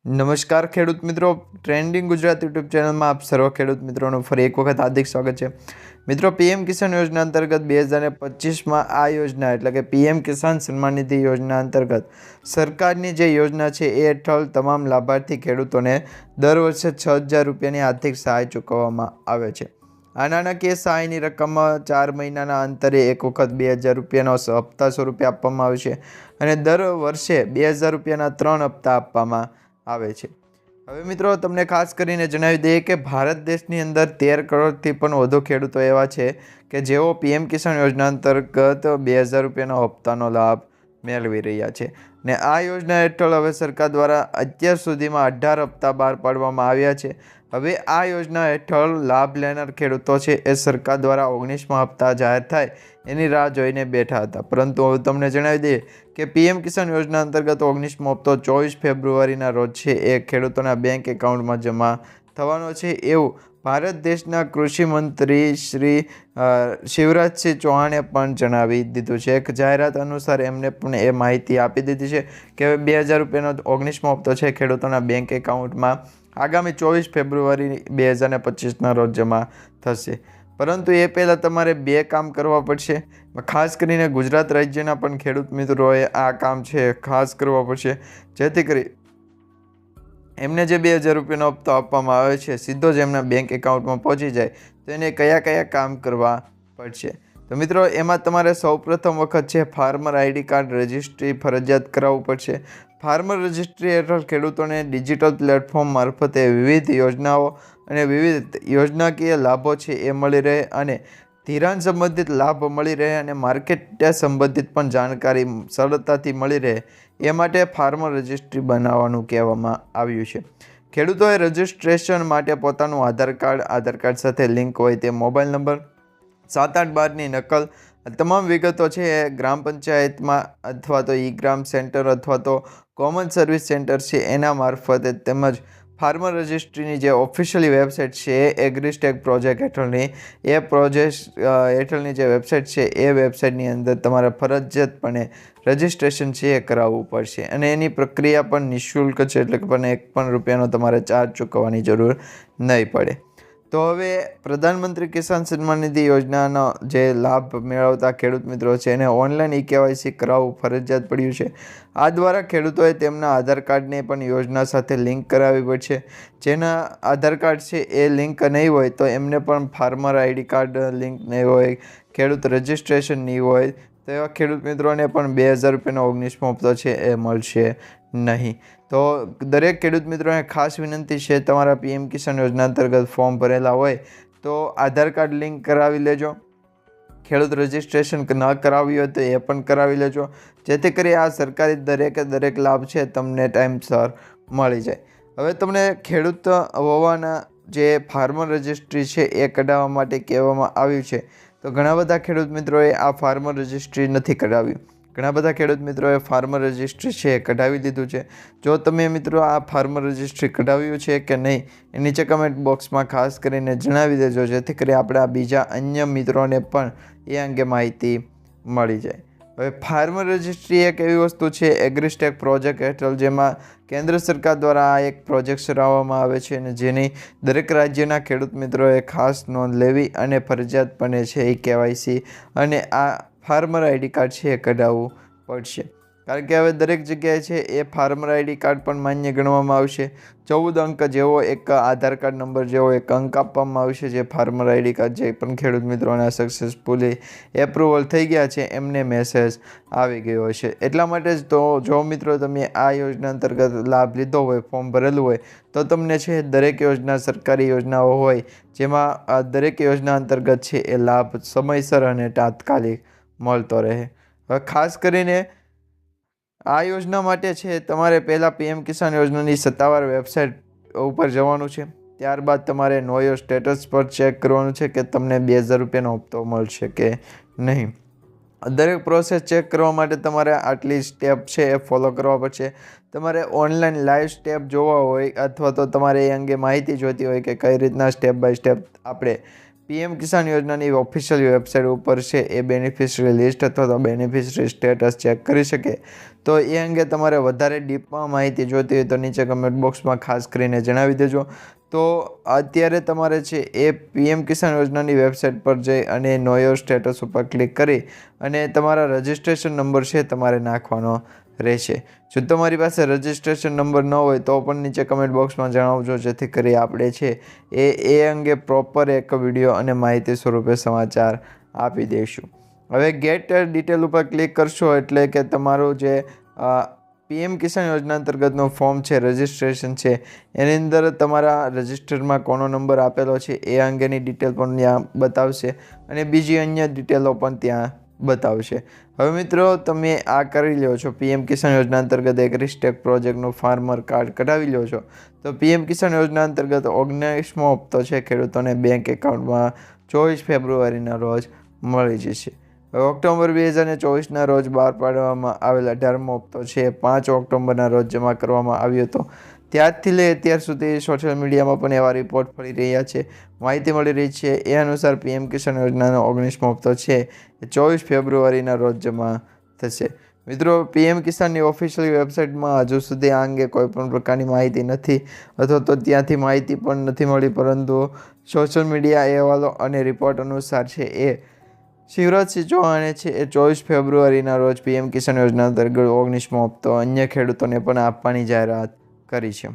નમસ્કાર ખેડૂત મિત્રો, ટ્રેન્ડિંગ ગુજરાત યુટ્યુબ ચેનલમાં આપ સર્વ ખેડૂત મિત્રોનું ફરી એક વખત હાર્દિક સ્વાગત છે. મિત્રો, પીએમ કિસાન યોજના અંતર્ગત 2025માં આ યોજના એટલે કે પીએમ કિસાન સન્માન નિધિ યોજના અંતર્ગત સરકારની જે યોજના છે એ હેઠળ તમામ લાભાર્થી ખેડૂતોને દર વર્ષે 6,000 રૂપિયાની આર્થિક સહાય ચૂકવવામાં આવે છે. આ નાણાકીય સહાયની રકમ 4 મહિનાના અંતરે એક વખત 2,000 રૂપિયાનો હપ્તા સ્વરૂપે આપવામાં આવે છે અને દર વર્ષે 2,000 રૂપિયાના 3 હપ્તા આપવામાં આવે છે. હવે મિત્રો, તમને ખાસ કરીને જણાવી દઈએ કે ભારત દેશની અંદર 13 કરોડથી પણ વધુ ખેડૂતો એવા છે કે જેઓ પીએમ કિસાન યોજના અંતર્ગત 2,000 રૂપિયાનો હપ્તાનો લાભ મેળવી રહ્યા છે. ને આ યોજના હેઠળ હવે સરકાર દ્વારા અત્યાર સુધીમાં 18 હપ્તા બહાર પાડવામાં આવ્યા છે. હવે આ યોજના હેઠળ લાભ લેનાર ખેડૂતો છે એ સરકાર દ્વારા 19મા હપ્તા જાહેર થાય એની રાહ જોઈને બેઠા હતા. પરંતુ હવે તમને જણાવી દઈએ કે પીએમ કિસાન યોજના અંતર્ગત 19મો હપ્તો 24 ફેબ્રુઆરીના રોજ છે એ ખેડૂતોના બેંક એકાઉન્ટમાં જમા થવાનો છે એવું ભારત દેશના કૃષિ મંત્રી શ્રી શિવરાજસિંહ ચૌહાણે પણ જણાવી દીધું છે. એક જાહેરાત અનુસાર એમને પણ એ માહિતી આપી દીધી છે કે 2,000 રૂપિયાનો 19મો હપ્તો છે ખેડૂતોના બેંક એકાઉન્ટમાં આગામી 24 ફેબ્રુઆરી 2025ના રોજ જમા થશે. પરંતુ એ પહેલાં તમારે 2 કામ કરવા પડશે. ખાસ કરીને ગુજરાત રાજ્યના પણ ખેડૂત મિત્રોએ આ કામ છે ખાસ કરવા પડશે, જેથી કરી એમને જે 2,000 રૂપિયાનો હપ્તો આપવામાં આવે છે સીધો જ એમના બેંક એકાઉન્ટમાં પહોંચી જાય તો એને કયા કયા કામ કરવા પડશે. તો મિત્રો, એમાં તમારે સૌપ્રથમ વખત છે ફાર્મર આઈડી કાર્ડ રજિસ્ટ્રી ફરજિયાત કરાવવું પડશે. ફાર્મર રજિસ્ટ્રી હેઠળ ખેડૂતોને ડિજિટલ પ્લેટફોર્મ મારફતે વિવિધ યોજનાઓ અને વિવિધ યોજનાકીય લાભો છે એ મળી રહે અને ધિરાણ સંબંધિત લાભ મળી રહે અને માર્કેટ સંબંધિત પણ જાણકારી સરળતાથી મળી રહે એ માટે ફાર્મર રજિસ્ટ્રી બનાવવાનું કહેવામાં આવ્યું છે. ખેડૂતોએ રજિસ્ટ્રેશન માટે પોતાનું આધાર કાર્ડ સાથે લિંક હોય તે મોબાઈલ નંબર, 7-8-12ની નકલ, તમામ વિગતો છે એ ગ્રામ પંચાયતમાં અથવા તો ઈ ગ્રામ સેન્ટર અથવા તો કોમન સર્વિસ સેન્ટર છે એના મારફતે તેમજ ફાર્મર રજિસ્ટ્રીની જે ઓફિશિયલી વેબસાઇટ છે એ એગ્રીસ્ટેક પ્રોજેક્ટ હેઠળની એ પ્રોજેક્ટ હેઠળની જે વેબસાઇટ છે એ વેબસાઇટની અંદર તમારે ફરજિયાતપણે રજિસ્ટ્રેશન છે એ કરાવવું પડશે અને એની પ્રક્રિયા પણ નિઃશુલ્ક છે, એટલે કે પણ 1 પણ રૂપિયાનો તમારે ચાર્જ ચૂકવવાની જરૂર નહીં પડે. તો હવે પ્રધાનમંત્રી કિસાન સન્માન નિધિ યોજનાનો જે લાભ મેળવતા ખેડૂત મિત્રો છે એને ઓનલાઈન ઈ-કેવાયસી કરાવવું ફરજિયાત પડ્યું છે. આ દ્વારા ખેડૂતોએ તેમના આધાર કાર્ડને પણ યોજના સાથે લિંક કરાવવી પડશે. જેના આધાર કાર્ડ છે એ લિંક નહીં હોય તો એમને પણ ફાર્મર આઈડી કાર્ડ લિંક નહીં હોય, ખેડૂત રજિસ્ટ્રેશન નહીં હોય તો એવા ખેડૂત મિત્રોને પણ 2,000 રૂપિયાનો 19મો હપ્તો છે એ મળશે નહીં. તો દરેક ખેડૂત મિત્રોને ખાસ વિનંતી છે, તમારા પીએમ કિસાન યોજના અંતર્ગત ફોર્મ ભરેલા હોય તો આધાર કાર્ડ લિંક કરાવી લેજો. ખેડૂત રજિસ્ટ્રેશન ન કરાવ્યું હોય તો એ પણ કરાવી લેજો, જેથી કરી આ સરકારી દરેક લાભ છે તમને ટાઈમસર મળી જાય. હવે તમને ખેડૂત હોવાના જે ફાર્મર રજિસ્ટ્રી છે એ કઢાવવા માટે કહેવામાં આવ્યું છે. તો ઘણા બધા ખેડૂત મિત્રોએ આ ફાર્મર રજિસ્ટ્રી નથી કઢાવ્યું. ઘણા બધા ખેડૂત મિત્રોએ ફાર્મર રજિસ્ટ્રી છે એ કઢાવી દીધું છે. જો તમે મિત્રો આ ફાર્મર રજિસ્ટ્રી કઢાવ્યું છે કે નહીં એ નીચે કમેન્ટ બોક્સમાં ખાસ કરીને જણાવી દેજો, જેથી કરી આપણા બીજા અન્ય મિત્રોને પણ એ અંગે માહિતી મળી જાય. હવે ફાર્મર રજિસ્ટ્રી એક એવી વસ્તુ છે એગ્રીસ્ટેક પ્રોજેક્ટ હેઠળ, જેમાં કેન્દ્ર સરકાર દ્વારા આ એક પ્રોજેક્ટ ચલાવવામાં આવે છે અને જેની દરેક રાજ્યના ખેડૂત મિત્રોએ ખાસ નોંધ લેવી અને ફરજિયાતપણે છે ઈ-કેવાયસી અને આ ફાર્મર આઈડી કાર્ડ છે એ કઢાવવું પડશે. કારણ કે હવે દરેક જગ્યાએ છે એ ફાર્મર આઈડી કાર્ડ પણ માન્ય ગણવામાં આવશે. 14 અંક જેવો એક આધાર કાર્ડ નંબર જેવો એક અંક આપવામાં આવશે, જે ફાર્મર આઈડી કાર્ડ જે પણ ખેડૂત મિત્રોના સક્સેસફુલી એપ્રુવલ થઈ ગયા છે એમને મેસેજ આવી ગયો હશે. એટલા માટે જ તો જો મિત્રો તમે આ યોજના અંતર્ગત લાભ લીધો હોય, ફોર્મ ભરેલું હોય તો તમને છે દરેક યોજના સરકારી યોજનાઓ હોય જેમાં દરેક યોજના અંતર્ગત છે એ લાભ સમયસર અને તાત્કાલિક મળતો રહે. હવે ખાસ કરીને આ યોજના માટે છે તમારે પહેલાં પીએમ કિસાન યોજનાની સત્તાવાર વેબસાઇટ ઉપર જવાનું છે. ત્યારબાદ તમારે નો યોર સ્ટેટસ પર ચેક કરવાનું છે કે તમને 2,000 રૂપિયાનો હપ્તો મળશે કે નહીં. દરેક પ્રોસેસ ચેક કરવા માટે તમારે આટલી સ્ટેપ છે એ ફોલો કરવા પડશે. તમારે ઓનલાઈન લાઈવ સ્ટેપ જોવા હોય અથવા તો તમારે એ અંગે માહિતી જોઈતી હોય કે કઈ રીતના સ્ટેપ બાય સ્ટેપ આપણે પીએમ કિસાન યોજનાની ઓફિશિયલ વેબસાઇટ ઉપર છે એ બેનિફિશરી લિસ્ટ અથવા તો બેનિફિશરી સ્ટેટસ ચેક કરી શકે. તો એ અંગે તમારે વધારે ડીપમાં માહિતી જોઈતી હોય તો નીચે કમેન્ટ બોક્સમાં ખાસ કરીને જણાવી દેજો. તો અત્યારે તમારે છે એ પીએમ કિસાન યોજનાની વેબસાઇટ પર જઈ અને નો યોર સ્ટેટસ ઉપર ક્લિક કરી અને તમારા રજિસ્ટ્રેશન નંબર છે તમારે નાખવાનો રહેશે. જો તમારી પાસે રજિસ્ટ્રેશન નંબર ન હોય તો પણ નીચે કમેન્ટ બોક્સમાં જણાવજો, જેથી કરી આપણે છે એ અંગે પ્રોપર એક વિડીયો અને માહિતી સ્વરૂપે સમાચાર આપી દઈશું. હવે ગેટ ડિટેલ ઉપર ક્લિક કરશો એટલે કે તમારું જે પીએમ કિસાન યોજના અંતર્ગતનું ફોર્મ છે, રજિસ્ટ્રેશન છે, એની અંદર તમારા રજિસ્ટરમાં કોનો નંબર આપેલો છે એ અંગેની ડિટેલ પણ ત્યાં બતાવશે અને બીજી અન્ય ડિટેલો પણ ત્યાં બતાવશે. હવે મિત્રો તમે આ કરી લ્યો છો, પીએમ કિસાન યોજના અંતર્ગત એગ્રીસ્ટેક પ્રોજેક્ટનું ફાર્મર કાર્ડ કઢાવી લ્યો છો, તો પીએમ કિસાન યોજના અંતર્ગત 19મો હપ્તો છે ખેડૂતોને બેંક એકાઉન્ટમાં 24 ફેબ્રુઆરીના રોજ મળી જશે. હવે ઓક્ટોબર 2024ના રોજ બહાર પાડવામાં આવેલ 18મો હપ્તો છે 5 ઓક્ટોબરના રોજ જમા કરવામાં આવ્યો હતો. ત્યારથી લઈ અત્યાર સુધી સોશિયલ મીડિયામાં પણ એવા રિપોર્ટ ફરી રહ્યા છે, માહિતી મળી રહી છે. એ અનુસાર પીએમ કિસાન યોજનાનો 19મો હપ્તો છે એ 24 ફેબ્રુઆરીના રોજ જમા થશે. મિત્રો, પીએમ કિસાનની ઓફિશિયલ વેબસાઇટમાં હજુ સુધી આ અંગે કોઈ પણ પ્રકારની માહિતી નથી અથવા તો ત્યાંથી માહિતી પણ નથી મળી, પરંતુ સોશિયલ મીડિયા અહેવાલો અને રિપોર્ટ અનુસાર છે એ શિવરાજસિંહ ચૌહાણે છે એ 24 ફેબ્રુઆરીના રોજ પીએમ કિસાન યોજના અંતર્ગત 19મો હપ્તો અન્ય ખેડૂતોને પણ આપવાની જાહેરાત કરી છે.